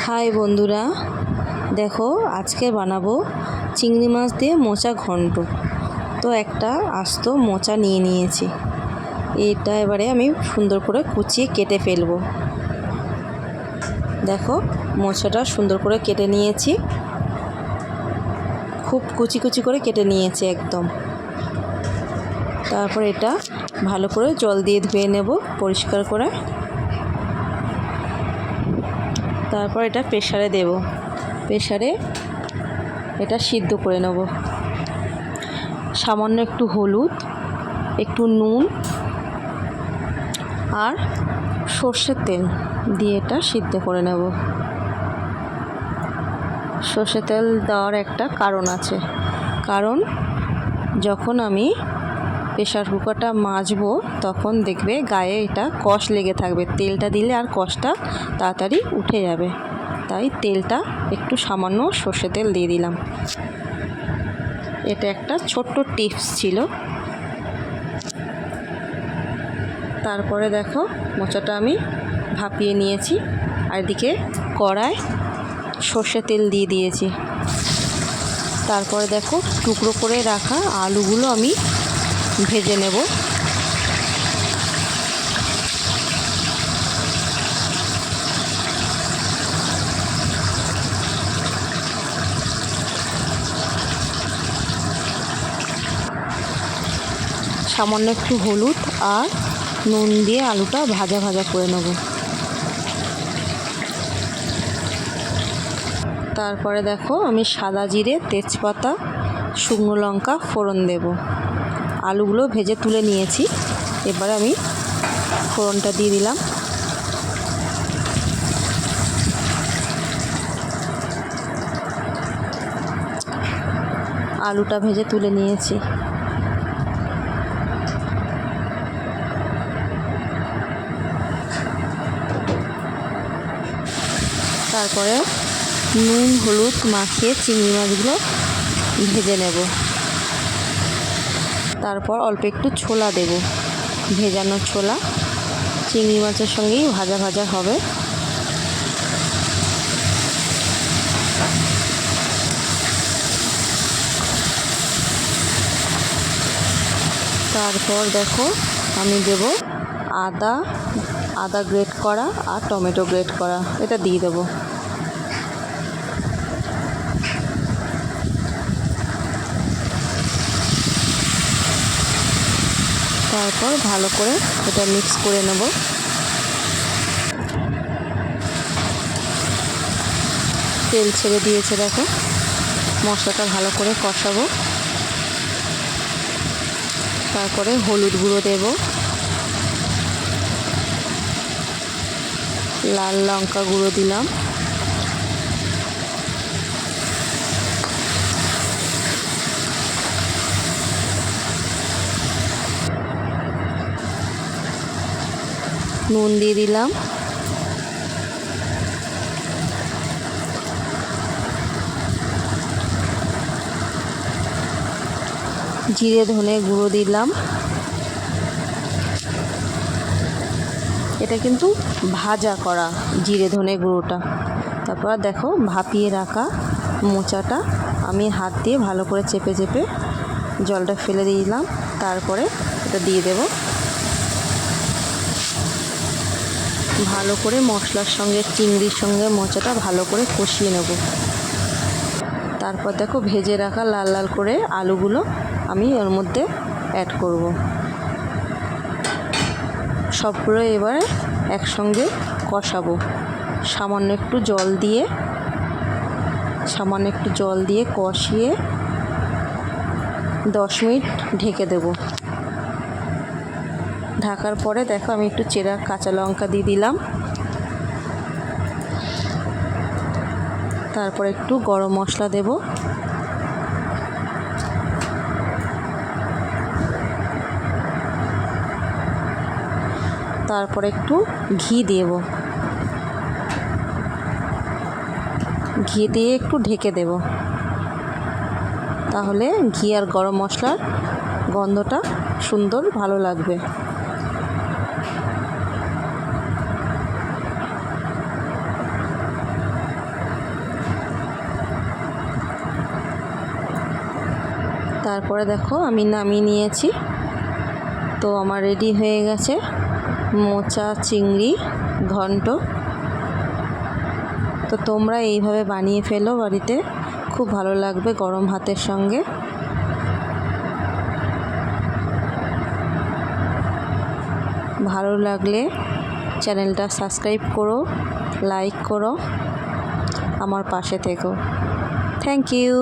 High বন্ধুরা, দেখো আজকে বানাবো চিংড়ি মাছ দিয়ে মোচা ঘন্ট। তো একটা আস্ত মোচা নিয়ে নিয়েছি, এটা এবারে আমি সুন্দর করে কুচিয়ে কেটে ফেলবো। দেখো মোচাটা সুন্দর করে কেটে নিয়েছি, খুব কুচি কুচি করে কেটে নিয়েছি একদম। তারপর এটা ভালো করে জল দিয়ে ধুয়ে নেব পরিষ্কার করে। তারপর এটা প্রেসারে দেব, প্রেসারে এটা সিদ্ধ করে নেব। সামান্য একটু হলুদ, একটু নুন আর সর্ষের তেল দিয়ে এটা সিদ্ধ করে নেব। সর্ষের তেল দেওয়ার একটা কারণ আছে, কারণ যখন আমি প্রেসার কুকারটা মাজবো তখন দেখবে গায়ে এটা কষ লেগে থাকবে, তেলটা দিলে আর কষটা তাড়াতাড়ি উঠে যাবে। তাই তেলটা একটু সামান্য সর্ষের তেল দিয়ে দিলাম। এটা একটা ছোট্ট টিপস ছিল। তারপরে দেখো মোচাটা আমি ভাপিয়ে নিয়েছি, আর এদিকে কড়ায় সর্ষের তেল দিয়ে দিয়েছি। তারপরে দেখো টুকরো করে রাখা আলুগুলো আমি ভেজে নেব। সামান্য একটু হলুদ আর নুন দিয়ে আলুটা ভাজা ভাজা করে নেব। তারপরে দেখো আমি সাদা জিরে, তেজপাতা, শুকনো লঙ্কা ফোড়ন দেব। আলুগুলো ভেজে তুলে নিয়েছি, এবার আমি ফোড়নটা দিয়ে দিলাম। আলুটা ভেজে তুলে নিয়েছি। তারপরে নুন হলুদ মাখিয়ে চিংড়ি মাছগুলো ভেজে নেব। তারপর অল্প একটু ছোলা দেব, ভেজানো ছোলা চিংড়ি মাছের সঙ্গেই ভাজা ভাজা হবে। তারপর দেখো আমি দেব আদা গ্রেট করা আর টমেটো গ্রেট করা, এটা দিয়ে দেবো। তারপর ভালো করে এটা মিক্স করে নেব। তেল ছেড়ে দিয়েছে, দেখো মশলাটা ভালো করে কষাবো। তারপরে হলুদ গুঁড়ো দেব, লাল লঙ্কা গুঁড়ো দিলাম, নুন দিয়ে দিলাম, জিরে ধনে গুঁড়ো দিলাম। এটা কিন্তু ভাজা করা জিরে ধনে গুঁড়োটা। তারপর দেখো ভাপিয়ে রাখা মোচাটা আমি হাত দিয়ে ভালো করে চেপে চেপে জলটা ফেলে দিলাম। তারপরে এটা দিয়ে দেব, ভালো করে মশলার সঙ্গে চিংড়ির সঙ্গে মোচাটা ভালো করে কষিয়ে নেব। তারপর দেখো ভেজে রাখা লাল লাল করে আলুগুলো আমি এর মধ্যে অ্যাড করব। সবগুলো এবারে একসঙ্গে কষাবো। সামান্য একটু জল দিয়ে কষিয়ে 10 মিনিট ঢেকে দেব। ঢাকার পরে দেখো আমি একটু চেরা কাঁচা লঙ্কা দিয়ে দিলাম। তারপর একটু গরম মশলা দেব। তারপর একটু ঘি দেব, ঘি দিয়ে একটু ঢেকে দেব। তাহলে ঘি আর গরম মশলার গন্ধটা সুন্দর ভালো লাগবে। তারপরে দেখো আমি নামিয়ে নিয়েছি। তো আমার রেডি হয়ে গেছে মোচা চিংড়ি ঘন্ট। তো তোমরা এইভাবে বানিয়ে ফেলো বাড়িতে, খুব ভালো লাগবে গরম ভাতের সঙ্গে। ভালো লাগলে চ্যানেলটা সাবস্ক্রাইব করো, লাইক করো, আমার পাশে থেকো। Thank you.